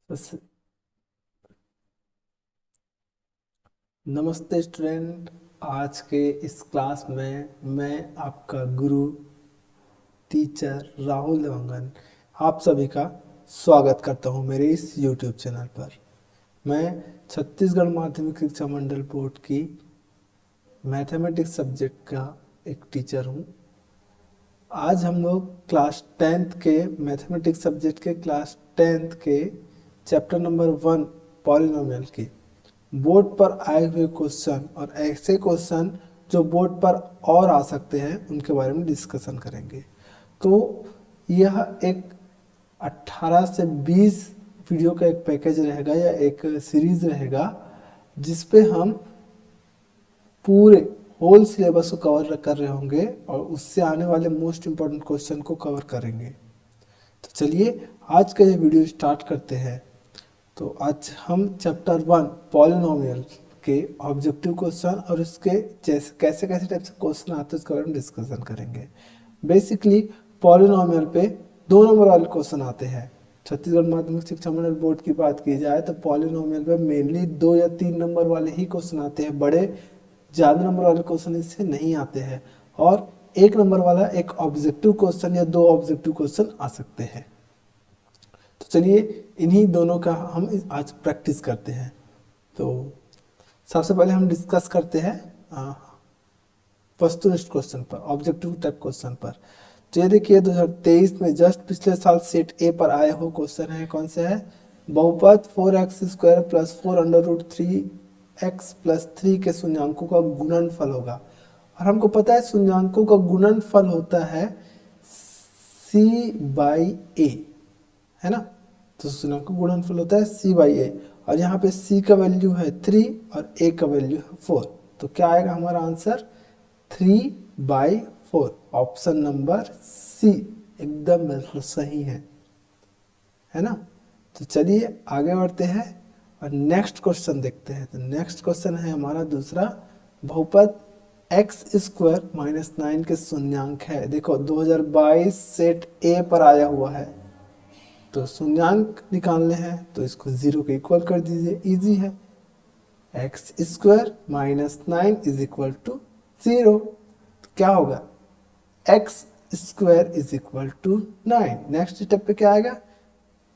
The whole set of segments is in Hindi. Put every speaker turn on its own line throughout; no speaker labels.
बस- नमस्ते स्टूडेंट। आज के इस क्लास में मैं आपका गुरु टीचर राहुल देवांगन आप सभी का स्वागत करता हूं मेरे इस YouTube चैनल पर। मैं छत्तीसगढ़ माध्यमिक शिक्षा मंडल बोर्ड की मैथमेटिक्स सब्जेक्ट का एक टीचर हूं। आज हम लोग क्लास 10th के मैथमेटिक्स सब्जेक्ट के क्लास 10th के चैप्टर नंबर 1 पॉलिनोमियल की बोर्ड पर आए हुए क्वेश्चन और ऐसे क्वेश्चन जो बोर्ड पर और आ सकते हैं उनके बारे में डिस्कशन करेंगे। तो यह एक 18 से 20 वीडियो का एक पैकेज रहेगा या एक सीरीज रहेगा जिसपे हम पूरे होल सिलेबस को कवर कर रहे होंगे और उससे आने वाले मोस्ट इम्पोर्टेंट क्वेश्चन को कवर करेंगे। तो चलिए आज का ये वीडियो स्टार्ट करते हैं। तो आज हम चैप्टर 1 पॉलिनोमियल के ऑब्जेक्टिव क्वेश्चन और इसके जैसे कैसे कैसे टाइप से क्वेश्चन आते हैं उसके बारे में डिस्कशन करेंगे। बेसिकली पॉलिनोमियल पे 2 नंबर वाले क्वेश्चन आते हैं। छत्तीसगढ़ माध्यमिक शिक्षा मंडल बोर्ड की बात की जाए तो पॉलिनोमियल पे मेनली 2 या 3 नंबर वाले ही क्वेश्चन आते हैं। बड़े ज़्यादा नंबर वाले क्वेश्चन इससे नहीं आते हैं और 1 नंबर वाला एक ऑब्जेक्टिव क्वेश्चन या 2 ऑब्जेक्टिव क्वेश्चन आ सकते हैं। तो चलिए इन्हीं दोनों का हम आज प्रैक्टिस करते हैं। तो सबसे पहले हम डिस्कस करते हैं वस्तुनिष्ठ क्वेश्चन पर, ऑब्जेक्टिव टाइप क्वेश्चन पर। तो ये देखिए 2023 में जस्ट पिछले साल सेट ए पर आए हो क्वेश्चन है। कौन सा है? बहुपद 4x² प्लस 4√3x प्लस 3 के शून्यांकों का गुणनफल होगा। और हमको पता है शून्यांकों का गुणनफल होता है c/a, है ना। तो शून्यांकों का गुणनफल होता है c/a और यहाँ पे c का वैल्यू है 3 और a का वैल्यू है 4। तो क्या आएगा हमारा आंसर? 3/4। ऑप्शन नंबर सी एकदम बिल्कुल सही है ना। तो चलिए आगे बढ़ते हैं और नेक्स्ट क्वेश्चन देखते हैं। तो नेक्स्ट क्वेश्चन है हमारा दूसरा, बहुपद x² माइनस 9 के शून्यांक है। देखो 2022 सेट ए पर आया हुआ है तो शून्यांक निकालने हैं तो इसको 0 के इक्वल कर दीजिए, इजी है। x² minus 9 is equal to 0। तो क्या होगा? x² is equal to 9। Next step पे क्या आएगा?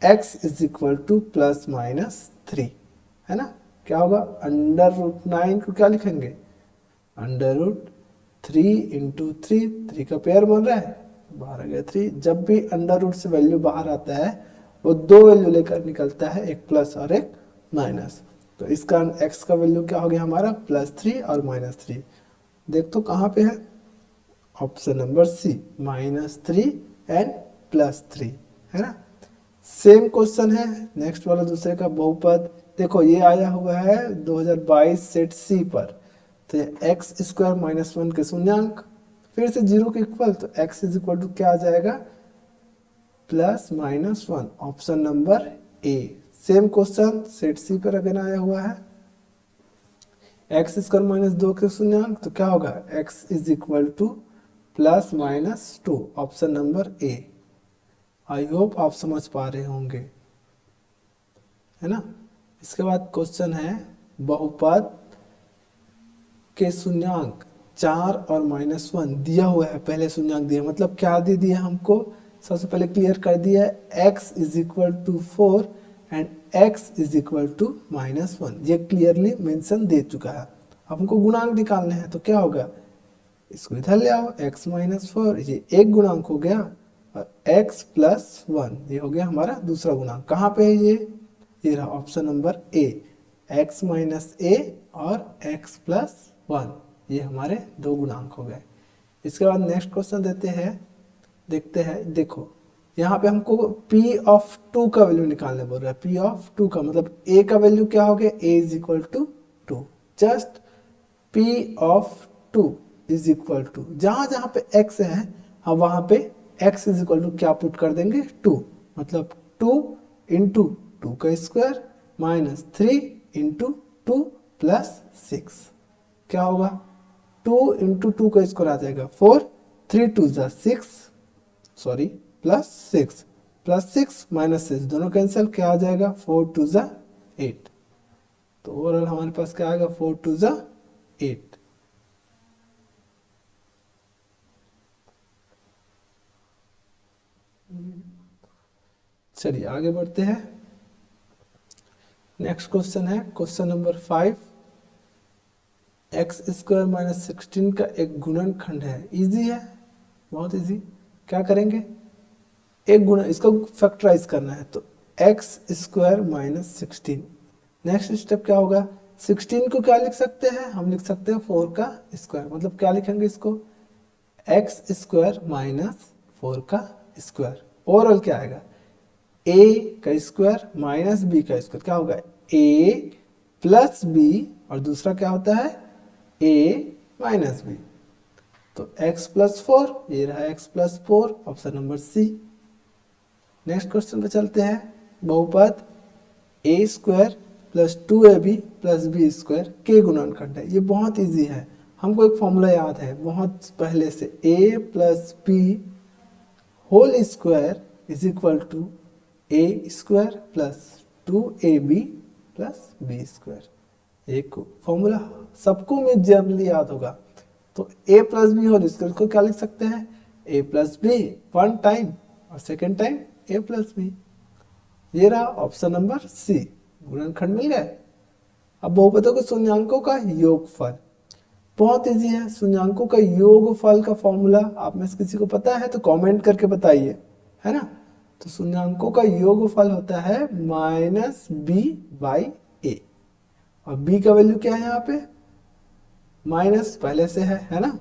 x is equal to plus minus 3, है ना। क्या होगा? √9 को क्या लिखेंगे? √3 इंटू 3 का पेयर बन रहा है, बाहर आ गया 3। जब भी अंडर रूट से वैल्यू बाहर आता है वो 2 वैल्यू लेकर निकलता है, एक प्लस और एक माइनस। तो इसका x का वैल्यू क्या हो गया हमारा? +3 और -3। देख तो कहाँ पे है? ऑप्शन नंबर सी, -3 एंड +3, है ना। सेम क्वेश्चन है नेक्स्ट वाला दूसरे का, बहुपद। देखो ये आया हुआ है 2022 सेट सी पर। तो ये x² माइनस 1 के शून्यांक फिर से 0 के इक्वल, तो x इज इक्वल टू क्या आ जाएगा? +-1। Option number A. Same question set C पर अगर आया हुआ है, x² माइनस 2 के शून्यांक, तो क्या होगा? x is equal to +-2। Option number A. I hope आप समझ पा रहे होंगे, है ना। इसके बाद क्वेश्चन है, बहुपद के शून्यांक 4 और -1 दिया हुआ है। पहले शून्यांक दिया मतलब क्या दे दिया हमको? सबसे पहले क्लियर कर दिया है, x is equal to 4 and x is equal to -1। ये क्लियरली मेंशन दे चुका है। अब हमको गुणांक निकालने हैं तो क्या होगा? इसको इधर ले आओ, x माइनस 4, ये एक गुणांक हो गया और x प्लस 1 ये हो गया हमारा दूसरा गुणांक। कहाँ पे है ये रहा option number A, x minus A और x प्लस 1, ये हमारे 2 गुणांक हो गए। इसके बाद नेक्स्ट क्वेश्चन देते हैं, देखते हैं। देखो यहाँ पे हमको p ऑफ 2 का वैल्यू निकालने बोल रहा है। p ऑफ 2 का मतलब a का वैल्यू क्या हो गया? a is equal to 2। Just p of 2 is equal to, जहां जहां पे x है हम वहां पे x इज इक्वल टू क्या पुट कर देंगे? 2। मतलब 2 इंटू 2 का स्क्वायर माइनस 3 इंटू 2 प्लस 6। क्या होगा? 2 इंटू 2 का स्क्वायर आ जाएगा 4, 3 2 जा 6, सॉरी प्लस 6, +6 -6 दोनों कैंसिल, क्या आ जाएगा 4 2 ज़ा 8। तो ओवरऑल हमारे पास क्या आएगा 4 2 ज़ा 8। चलिए आगे बढ़ते हैं। नेक्स्ट क्वेश्चन है क्वेश्चन नंबर 5। x² - 16 का एक गुणनखंड है। इजी है, बहुत इजी। क्या करेंगे, एक गुणा, इसको फैक्टराइज करना है तो x² - 16। नेक्स्ट स्टेप क्या होगा, 16 को क्या लिख सकते हैं, हम लिख सकते हैं 4 का स्क्वायर। मतलब क्या लिखेंगे इसको, x² - 4 का स्क्वायर। ओवरऑल क्या आएगा, a का स्क्वायर माइनस b का स्क्वायर, क्या होगा a प्लस b, और दूसरा क्या होता है a माइनस b। तो x + 4, ये रहा x + 4, option number C. Next question पे चलते हैं। बहुपद a² + 2ab + b² के गुणनखंड है। ये बहुत इजी है, हमको एक फॉर्मूला याद है बहुत पहले से, a + b whole square is equal to a² + 2ab + b²। एक फॉर्मूला सबको में जनरली याद होगा। तो a + b होल स्क्वायर को क्या लिख सकते हैं, a + b वन टाइम और सेकेंड टाइम a + b। ये रहा ऑप्शन नंबर सी, गुणनखंड मिल गए। अब बहुपदों के शून्यांकों का योगफल, बहुत इजी है। शून्यांकों का योगफल का फॉर्मूला आप में से किसी को पता है तो कमेंट करके बताइए, है ना। तो शून्यांकों का योगफल होता है -b/a, और b का वैल्यू क्या है यहाँ पे, माइनस पहले से है ना।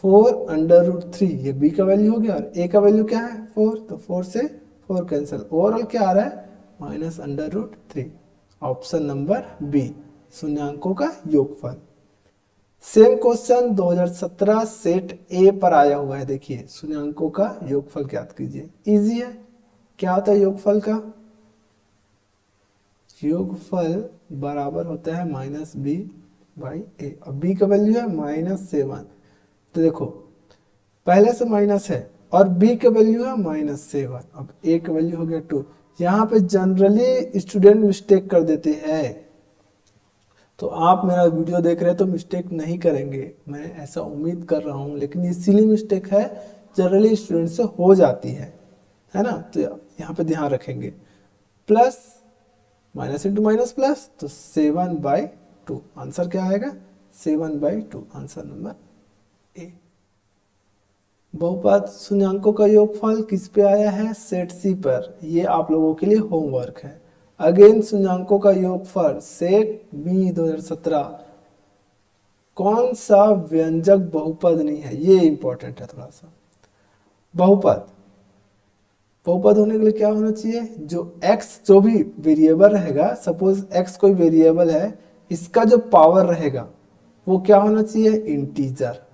4√3 ये b का वैल्यू हो गया, और a का वैल्यू क्या है 4, तो 4 से 4 कैंसिल। ओवरऑल क्या आ रहा है -√3। ऑप्शन नंबर बी, शून्यांकों का योगफल। सेम क्वेश्चन 2017 सेट ए पर आया हुआ है। देखिए शून्यांकों का योगफल ज्ञात कीजिए। इजी है, क्या होता है योगफल का, योगफल बराबर होता है -b/a, और b का वैल्यू है -7। तो देखो पहले से माइनस है और b का वैल्यू है -7, अब a का वैल्यू हो गया 2। यहाँ पे जनरली स्टूडेंट मिस्टेक कर देते हैं, तो आप मेरा वीडियो देख रहे हैं तो मिस्टेक नहीं करेंगे, मैं ऐसा उम्मीद कर रहा हूँ। लेकिन ये सिली मिस्टेक है, जनरली स्टूडेंट से हो जाती है ना। तो यहाँ पे ध्यान रखेंगे। Plus minus into minus plus, तो 7/2 आंसर क्या आएगा 7/2, आंसर नंबर ए। बहुपद शून्यांकों का योगफल किस पे आया है, सेट सी पर। ये आप लोगों के लिए होमवर्क है। अगेन शून्यांकों का योगफल सेट बी 2017, कौन सा व्यंजक बहुपद नहीं है, ये इंपॉर्टेंट है थोड़ा सा। बहुपद, बहुपद होने के लिए क्या होना चाहिए, जो x जो भी वेरिएबल रहेगा, सपोज x कोई वेरिएबल है, इसका जो पावर रहेगा वो क्या होना चाहिए, इंटीजर।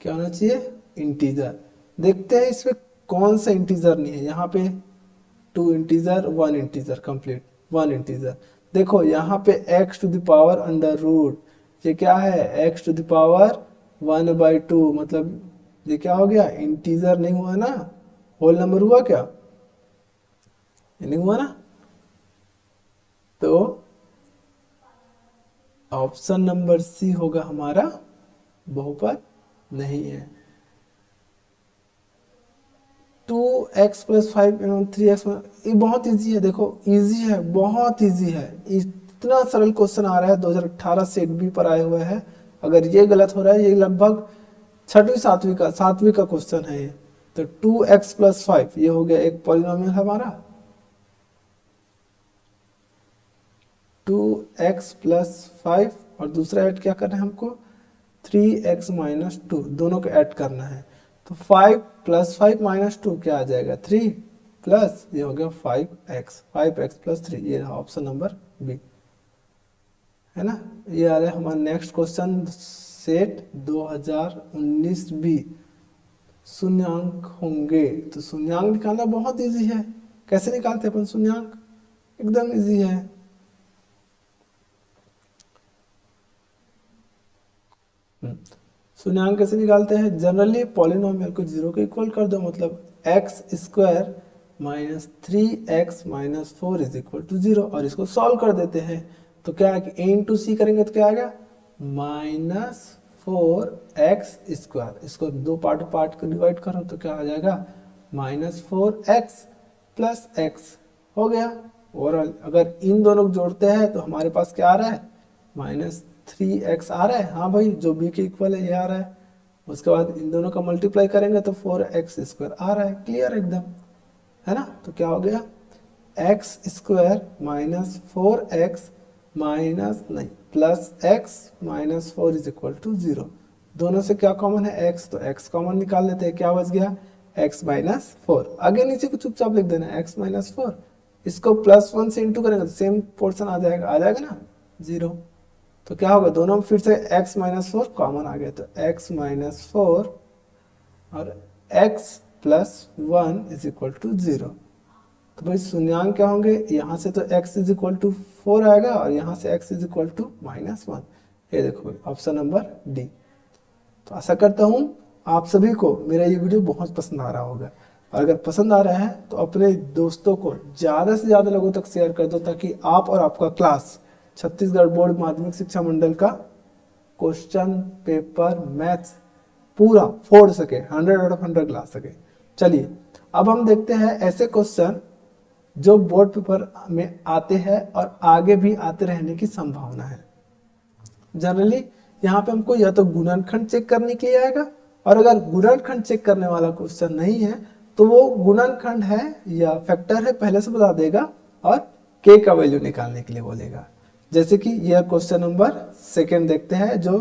क्या होना चाहिए, इंटीजर। देखते हैं इसमें कौन सा इंटीजर नहीं है। यहाँ पे 2 इंटीजर 1 इंटीजर, कंप्लीट 1 इंटीजर। देखो यहाँ पे x⁻√, ये क्या है x⁻1/2, मतलब ये क्या हो गया, इंटीजर नहीं हुआ ना, होल नंबर हुआ क्या, ये नहीं हुआ ना। तो ऑप्शन नंबर सी होगा हमारा, बहुपद नहीं है। 2x + 5 + 3x, ये बहुत इजी है। देखो इजी है, बहुत इजी है। इतना सरल क्वेश्चन आ रहा है 2018 सेट बी पर आए हुए हैं। अगर ये गलत हो रहा है, ये लगभग 6वीं 7वीं का क्वेश्चन है ये। तो 2x + 5 ये हो गया एक पॉलिनोमियल हमारा, 2x + 5, और दूसरा ऐड क्या करना है हमको, 3x - 2, दोनों को ऐड करना है। तो 5 + 5 - 2 क्या आ जाएगा 3, प्लस ये हो गया 5x, 5x + 3, ये रहा ऑप्शन नंबर बी, है ना। ये आ रहा है हमारा नेक्स्ट क्वेश्चन सेट 2019 बी। शून्यांक होंगे, तो शून्यांक निकालना बहुत इजी है। कैसे निकालते हैं अपन शून्यांक, एकदम इजी है। शून्यांक कैसे निकालते हैं, जनरली पॉलिनोमियल को 0 के इक्वल कर दो, मतलब x square minus 3x minus 4 is equal to 0 और इसको सॉल्व कर देते हैं तो क्या है कि a इंटू सी करेंगे तो क्या आएगा माइनस 4x स्क्वायर। इसको दो पार्ट को डिवाइड करो तो क्या आ जाएगा माइनस 4x प्लस x हो गया। और अगर इन दोनों को जोड़ते हैं तो हमारे पास क्या आ रहा है माइनस 3x आ रहा है। हाँ भाई जो b के इक्वल है ये आ रहा है। उसके बाद इन दोनों का मल्टीप्लाई करेंगे तो 4x स्क्वायर आ रहा है। क्लियर एकदम है ना। तो क्या हो गया X square minus 4x minus नहीं plus x minus 4 is equal to 0। दोनों से क्या कॉमन है x, तो x कॉमन निकाल लेते हैं। क्या बच गया x माइनस 4। आगे नीचे को चुपचाप लिख देना x माइनस 4। इसको प्लस 1 से इंटू करेंगे तो सेम पोर्शन आ जाएगा ना 0। तो क्या होगा दोनों में फिर से x माइनस 4 कॉमन आ गया तो x माइनस 4 और x plus 1 is equal to 0। तो भाई शून्यांक क्या होंगे यहाँ से तो x इज इक्वल टू 4 आएगा और यहाँ से x is equal to minus 1। ये देखो ऑप्शन नंबर डी। तो आशा करता हूँ आप सभी को मेरा ये वीडियो बहुत पसंद आ रहा होगा और अगर पसंद आ रहा है तो अपने दोस्तों को ज़्यादा से ज़्यादा लोगों तक शेयर कर दो ताकि आप और आपका क्लास छत्तीसगढ़ बोर्ड माध्यमिक शिक्षा मंडल का क्वेश्चन पेपर मैथ्स पूरा फोड़ सके, 100 आउट ऑफ 100 ला सके। चलिए अब हम देखते हैं ऐसे क्वेश्चन जो बोर्ड पेपर में आते हैं और आगे भी आते रहने की संभावना है। जनरली यहाँ पे हमको या तो गुणनखंड चेक करने के लिए आएगा और अगर गुणनखंड चेक करने वाला क्वेश्चन नहीं है तो वो गुणनखंड है या फैक्टर है पहले से बता देगा और k का वैल्यू निकालने के लिए बोलेगा। जैसे कि यह क्वेश्चन नंबर 2 देखते हैं जो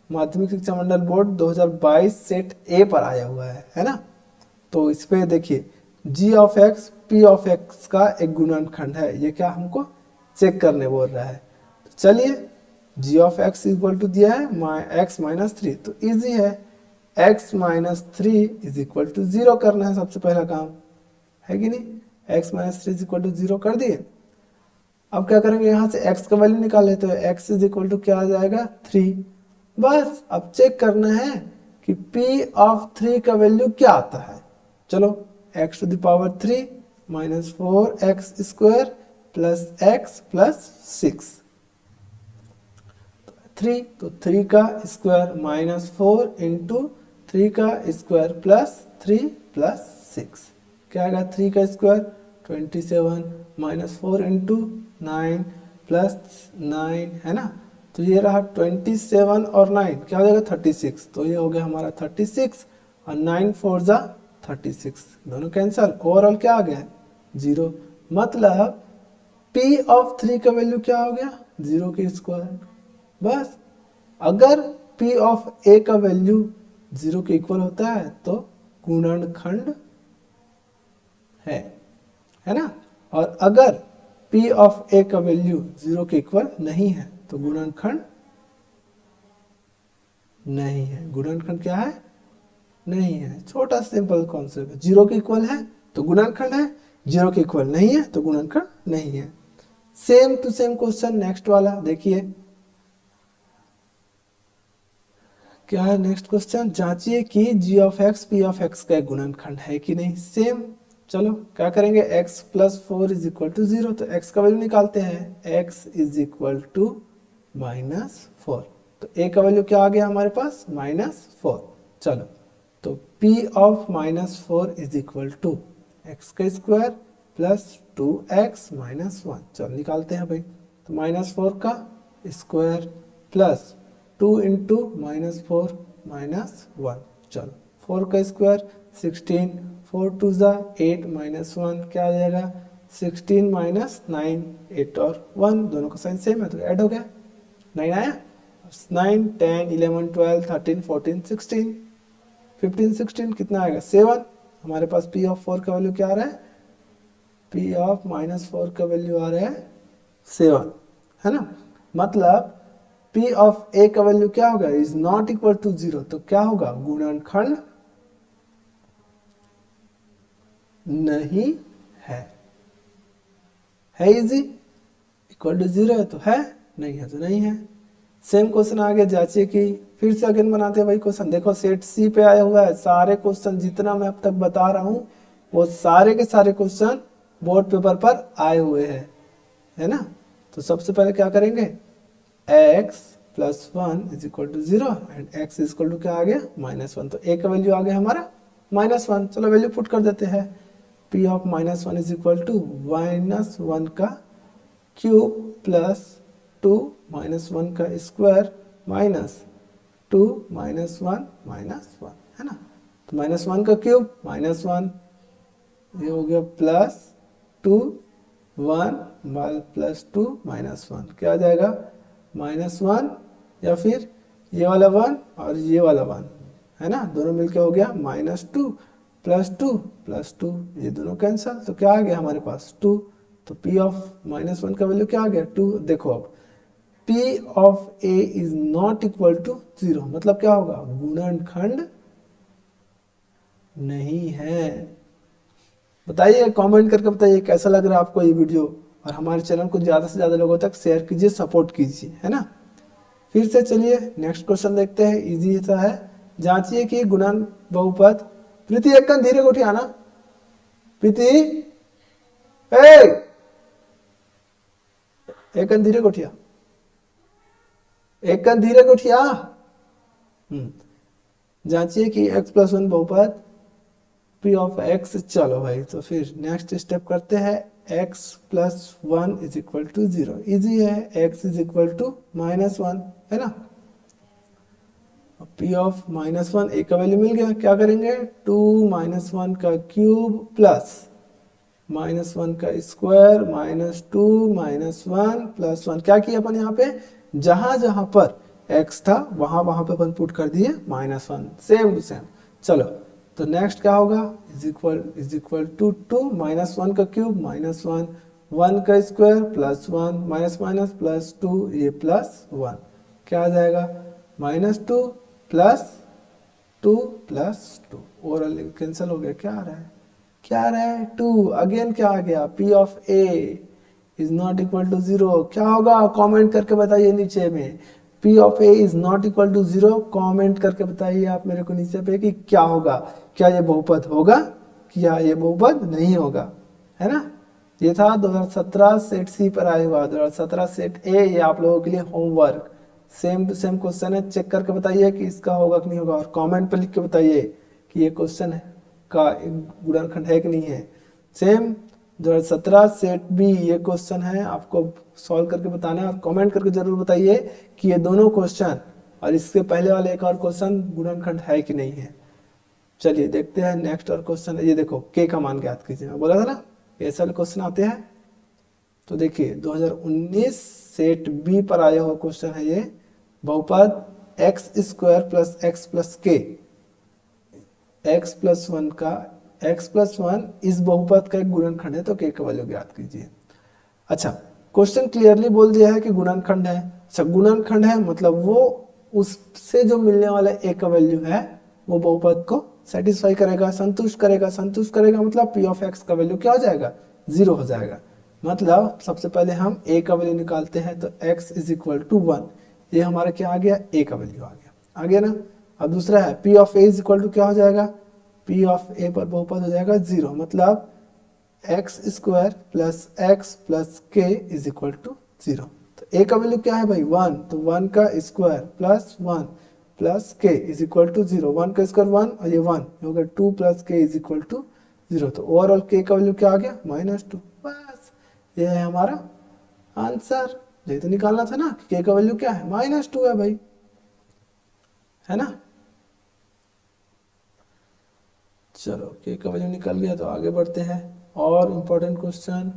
माध्यमिक शिक्षा मंडल बोर्ड 2022 सेट ए पर आया हुआ है ना। तो इस पे देखिए g of x p of x का एक गुणनखंड है, ये क्या हमको चेक करने बोल रहा है। तो चलिए g of x equal to दिया है x माइनस 3, तो इजी है x minus 3 is equal to 0 करना है सबसे पहला काम है कि नहीं। x minus 3 is equal to 0 कर दिए। अब क्या करेंगे यहाँ से x का वैल्यू निकाल लेते हैं। x इज इक्वल टू क्या आ जाएगा 3। बस अब चेक करना है कि p ऑफ 3 का वैल्यू क्या आता है। चलो x to the power 3 minus 4x square plus x plus 6 3, तो 3 का स्क्वायर माइनस 4 इंटू 3 का स्क्वायर प्लस 3 प्लस 6 क्या आएगा 3 का स्क्वायर 27 माइनस 4 इंटू 9 प्लस 9 है ना। तो ये रहा 27 और 9 क्या हो जाएगा 36। तो ये हो गया हमारा 36 और 9 4 जा 36 दोनों कैंसल। ओवरऑल क्या आ गया 0। मतलब p ऑफ 3 का वैल्यू क्या हो गया 0 के स्क्वायर। बस अगर p ऑफ a का वैल्यू 0 के इक्वल होता है तो गुणनखंड है ना। और अगर p ऑफ a का वैल्यू 0 के इक्वल नहीं है तो गुणनखंड नहीं है। गुणनखंड क्या है नहीं है। छोटा सिंपल कॉन्सेप्ट है। 0 के इक्वल है तो गुणनखंड है, 0 के इक्वल नहीं है तो गुणनखंड नहीं है। Same to same question next वाला देखिए क्या है। नेक्स्ट क्वेश्चन जांचिए कि g of x p of x का एक गुणनखंड है कि नहीं। सेम चलो क्या करेंगे x plus 4 is equal to 0, तो x का वैल्यू निकालते हैं। x is equal to minus 4, तो a का वैल्यू क्या आ गया हमारे पास माइनस 4। चलो तो p of minus 4 is equal to x का स्क्वायर प्लस 2x माइनस 1। चलो निकालते हैं भाई। तो माइनस 4 का square plus 2 into minus 4 minus 1। चलो 4 का स्क्वायर 16 4 टू ज़ा 8 माइनस 1 क्या आ जाएगा 16 माइनस 9 8 और 1 दोनों का साइन सेम है तो ऐड हो गया 9 आया। 9 10 11 12 13 14 16 15 16 कितना आएगा 7। हमारे पास p ऑफ 4 का वैल्यू क्या आ रहा है p ऑफ माइनस 4 का वैल्यू आ रहा है 7 है ना। मतलब p ऑफ a का वैल्यू क्या होगा इज नॉट इक्वल टू 0, तो क्या होगा गुणनखंड नहीं है इजी। इक्वल टू 0 है तो है, नहीं है तो नहीं है। सेम क्वेश्चन आगे जांचिए कि फिर से अगेन बनाते हैं वही क्वेश्चन। देखो सेट सी पे आया हुआ है। सारे क्वेश्चन जितना मैं अब तक बता रहा हूँ वो सारे के सारे क्वेश्चन बोर्ड पेपर पर आए हुए हैं, है ना। तो सबसे पहले क्या करेंगे, x plus one is equal to zero and x is equal to क्या आ गया -1। तो a का वैल्यू आ गया हमारा -1। चलो वैल्यू पुट कर देते हैं। p of -1 is equal to -1 का क्यूब प्लस 2 -1 का स्क्वायर माइनस 2 -1 है ना। तो -1 का क्यूब -1, ये हो गया प्लस 2 1 प्लस 2 -1, क्या आ जाएगा -1 या फिर ये वाला 1 और ये वाला 1, है ना, दोनों मिलके हो गया -2 प्लस 2 प्लस 2, ये दोनों कैंसिल, तो क्या आ गया हमारे पास 2। तो p ऑफ -1 का वैल्यू क्या आ गया 2। देखो अब p of a is not equal to 0, मतलब क्या होगा, गुणनखंड नहीं है। बताइए, कमेंट करके बताइए कैसा लग रहा है आपको ये वीडियो, और हमारे चैनल को ज़्यादा से ज़्यादा लोगों तक शेयर कीजिए, सपोर्ट कीजिए, है ना। फिर से चलिए नेक्स्ट क्वेश्चन देखते हैं, इजी सा है। जांचिए कि गुणन बहुपद, प्रीति एक कन धीरे उठिया ना, प्रीति एक कन धीरे उठिया, एक कन धीरे उठिया। जांचिए कि x प्लस 1 बहुपद p ऑफ x, चलो भाई तो फिर नेक्स्ट स्टेप करते हैं, x plus 1 is equal to 0, easy है, x इज इक्वल टू -1, है ना। p ऑफ -1 a का वैल्यू मिल गया, क्या करेंगे 2 -1 का क्यूब प्लस -1 का स्क्वायर माइनस 2 -1 प्लस 1, क्या किया अपन यहाँ पे, जहां जहां पर x था वहां वहां पे अपन पुट कर दिए -1, सेम टू सेम। चलो तो नेक्स्ट क्या होगा, इज इक्वल टू 2 -1 का क्यूब -1 1 का square plus 1 minus minus plus 2, ये प्लस 1, क्या आ जाएगा -2 प्लस 2 प्लस 2, ओवरऑल कैंसिल हो गया, क्या आ रहा है, क्या आ रहा है 2। अगेन क्या आ गया, p of a is not equal to 0, क्या होगा कमेंट करके बताइए नीचे में, p of a is not equal to 0, comment करके बताइए आप मेरे को नीचे पे कि क्या होगा, क्या ये बहुपद होगा, क्या ये बहुपद नहीं होगा, है ना। ये था 2017 सेट सी पर आया हुआ, 2017 सेट ए, ये आप लोगों के लिए homework, same to same question है, चेक करके बताइए कि इसका होगा कि नहीं होगा, और कमेंट पे लिख के बताइए कि ये क्वेश्चन है का गुणनखंड है कि नहीं है। सेम 2017 सेट बी ये क्वेश्चन है, आपको सॉल्व करके बताना है, और कमेंट करके जरूर बताइए कि ये दोनों क्वेश्चन और इसके पहले वाले एक और क्वेश्चन गुणनखंड है कि नहीं है। चलिए देखते हैं नेक्स्ट और क्वेश्चन, ये देखो k का मान ज्ञात कीजिए, मैं बोला था ना ऐसा क्वेश्चन आते हैं। तो देखिए 2019 सेट बी पर आया हुआ क्वेश्चन है ये, बहुपद x square plus x plus के, x प्लस 1 का x प्लस 1 इस बहुपद का एक गुणनखंड है, तो k का वैल्यू ज्ञात कीजिए। अच्छा, क्वेश्चन क्लियरली बोल दिया है कि गुणनखंड है। अच्छा, गुणनखंड है मतलब वो उससे जो मिलने वाला a का वैल्यू है वो बहुपद को सेटिस्फाई करेगा, संतुष्ट करेगा, संतुष्ट करेगा मतलब p ऑफ x का वैल्यू क्या हो जाएगा 0 हो जाएगा। मतलब सबसे पहले हम a का वैल्यू निकालते हैं, तो x इज इक्वल टू 1, ये हमारा क्या आ गया, a का वैल्यू आ गया ना। अब दूसरा है p of a is equal to क्या हो जाएगा, p ऑफ a पर बहुपद हो जाएगा 0, मतलब x square plus x plus के इज इक्वल टू 0। तो a का वैल्यू क्या है भाई 1, तो 1 का स्क्वायर प्लस 1 प्लस के इज इक्वल टू 0, 1 का स्क्वायर 1 और ये 1 हो गया 2 प्लस के इज इक्वल टू 0। तो ओवरऑल k का वैल्यू क्या आ गया -2। बस ये है हमारा आंसर, ये तो निकालना था ना कि k का वैल्यू क्या है -2 है भाई, है ना। चलो k का वैल्यू निकल गया, तो आगे बढ़ते हैं और इम्पोर्टेंट क्वेश्चन,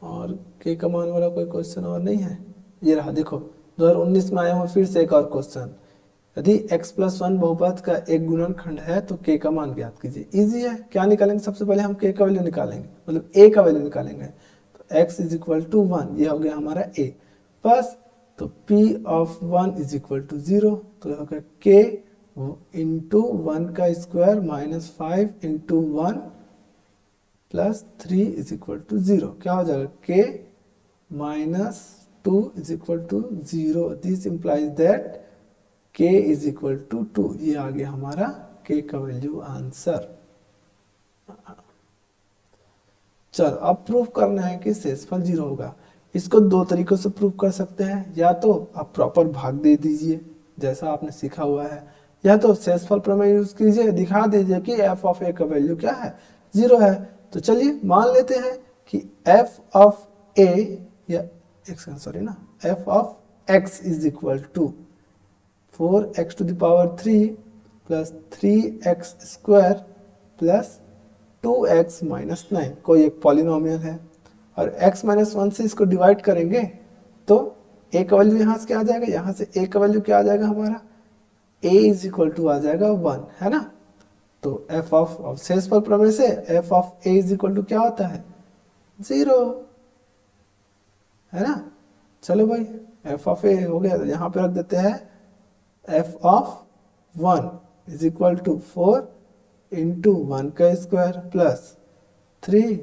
और k का मान वाला कोई क्वेश्चन और नहीं है। ये रहा, देखो 2019 में आया हुआ फिर से एक और क्वेश्चन, यदि x प्लस 1 बहुपद का एक गुणनखंड है तो k का मान ज्ञात कीजिए। इजी है, क्या निकालेंगे, सबसे पहले हम k का वैल्यू निकालेंगे, मतलब a का वैल्यू निकालेंगे। तो x इज इक्वल टू 1, ये हो गया हमारा a, बस। तो p of 1 is equal to 0, तो हो गया k इंटू 1 का square minus 5 into 1 plus 3 is equal to 0, क्या हो जाएगा k minus 2 is equal to 0, this implies that k is equal to 2, ये आ गया हमारा k का वैल्यू आंसर। चलो अब प्रूफ करना है कि शेषफल 0 होगा। इसको दो तरीकों से प्रूफ कर सकते हैं, या तो आप प्रॉपर भाग दे दीजिए जैसा आपने सीखा हुआ है, या तो शेषफल प्रमेय यूज कीजिए, दिखा दीजिए कि एफ ऑफ ए का वैल्यू क्या है, 0 है। तो चलिए मान लेते हैं कि एफ ऑफ ए या f of x is equal to 4x to the power 3 plus 3x square plus 2x minus 9 कोई एक पॉलिनोमियल है, और x माइनस 1 से इसको डिवाइड करेंगे तो a का वैल्यू यहाँ से क्या आ जाएगा, यहाँ से a का वैल्यू क्या आ जाएगा हमारा, a इज इक्वल टू आ जाएगा 1, है ना। तो f ऑफ शेषफल प्रमेय से f of a is equal to क्या होता है, 0, है ना। चलो भाई f ऑफ a हो गया, तो यहाँ पे रख देते हैं f of 1 is equal to 4 into 1 का स्क्वायर प्लस 3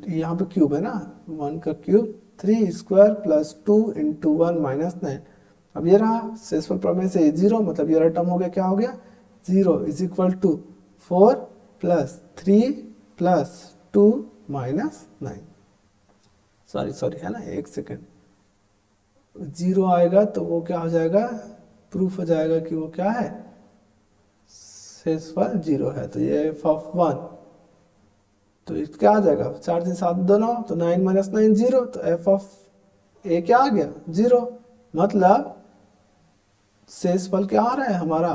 यहाँ पे क्यूब है ना, 1 का cube 3 square plus 2 into 1 minus 9। अब ये रहा शेषफल प्रमेय से 0, मतलब ये टर्म हो गया, क्या हो गया, 0 is equal to 4 plus 3 plus 2 minus 9। Sorry है ना, एक सेकेंड, 0 आएगा तो वो क्या हो जाएगा, प्रूफ हो जाएगा कि वो क्या है, शेषफल 0 है। तो ये एफ ऑफ 1, तो क्या आ जाएगा, 4 3 7 दोनों, तो 9 माइनस 9 0, तो एफ ऑफ ए क्या आ गया, 0। मतलब शेषफल क्या आ रहा है हमारा,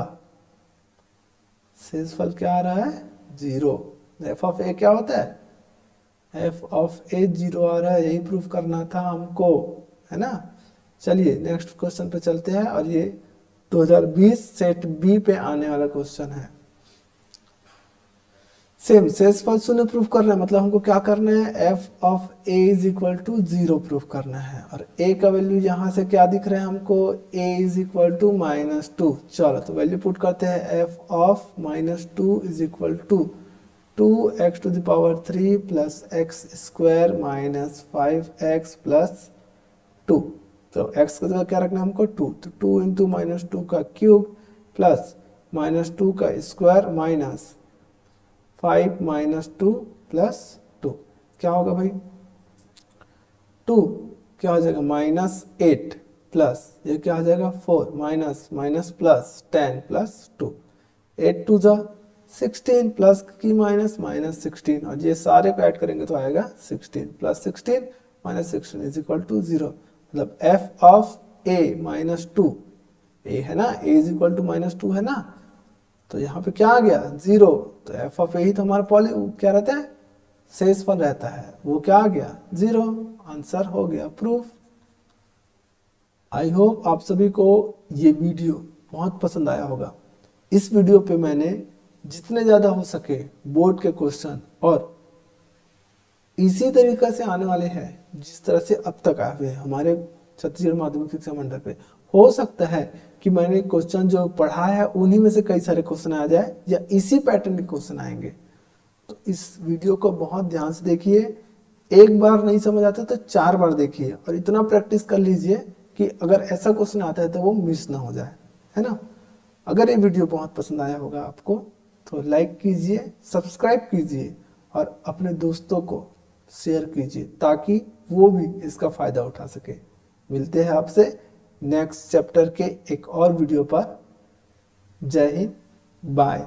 शेषफल क्या आ रहा है, 0। एफ ऑफ ए क्या होता है, एफ ऑफ ए 0 आ रहा है, यही प्रूफ करना था हमको, है ना। चलिए नेक्स्ट क्वेश्चन पे चलते हैं, और ये 2020 सेट बी पे आने वाला क्वेश्चन है। सेम शेषफल 0 प्रूफ करना है, मतलब हमको क्या करना है, f of a is equal to 0 proof करना है, और ए का वैल्यू यहाँ से क्या दिख रहा है हमको, ए इज इक्वल टू -2। चलो तो वैल्यू पुट करते हैं, f of -2 is equal to 2x to the power 3 plus x square minus 5x plus 2। तो x का जगह क्या रखना है हमको, 2, तो 2 इंटू -2 का क्यूब प्लस -2 का स्क्वायर माइनस 5 माइनस 2 प्लस 2, क्या होगा भाई, 2 क्या हो जाएगा -8 प्लस ये क्या हो जाएगा 4 माइनस माइनस प्लस 10 प्लस 2, 8 2 जा 16 प्लस की माइनस माइनस 16, और ये सारे को ऐड करेंगे तो आएगा 16 plus 16 minus 16 is equal to 0। मतलब एफ ऑफ ए -2, ए है ना, ए इज इक्वल टू -2 है ना, तो यहाँ पे क्या आ गया, 0। तो एफ ऑफ ए ही तो हमारा क्या रहता है, शेषफल रहता है, वो क्या आ गया, 0। आंसर हो गया प्रूफ। आई होप आप सभी को ये वीडियो बहुत पसंद आया होगा। इस वीडियो पे मैंने जितने ज़्यादा हो सके बोर्ड के क्वेश्चन और इसी तरीका से आने वाले हैं जिस तरह से अब तक आए हुए हैं हमारे छत्तीसगढ़ माध्यमिक शिक्षा मंडल पे। हो सकता है कि मैंने क्वेश्चन जो पढ़ा है उन्हीं में से कई सारे क्वेश्चन आ जाए, या इसी पैटर्न के क्वेश्चन आएंगे। तो इस वीडियो को बहुत ध्यान से देखिए, एक बार नहीं समझ आता तो 4 बार देखिए, और इतना प्रैक्टिस कर लीजिए कि अगर ऐसा क्वेश्चन आता है तो वो मिस ना हो जाए, है ना। अगर ये वीडियो बहुत पसंद आया होगा आपको तो लाइक कीजिए, सब्सक्राइब कीजिए और अपने दोस्तों को शेयर कीजिए ताकि वो भी इसका फायदा उठा सके। मिलते हैं आपसे नेक्स्ट चैप्टर के एक और वीडियो पर। जय हिंद, बाय।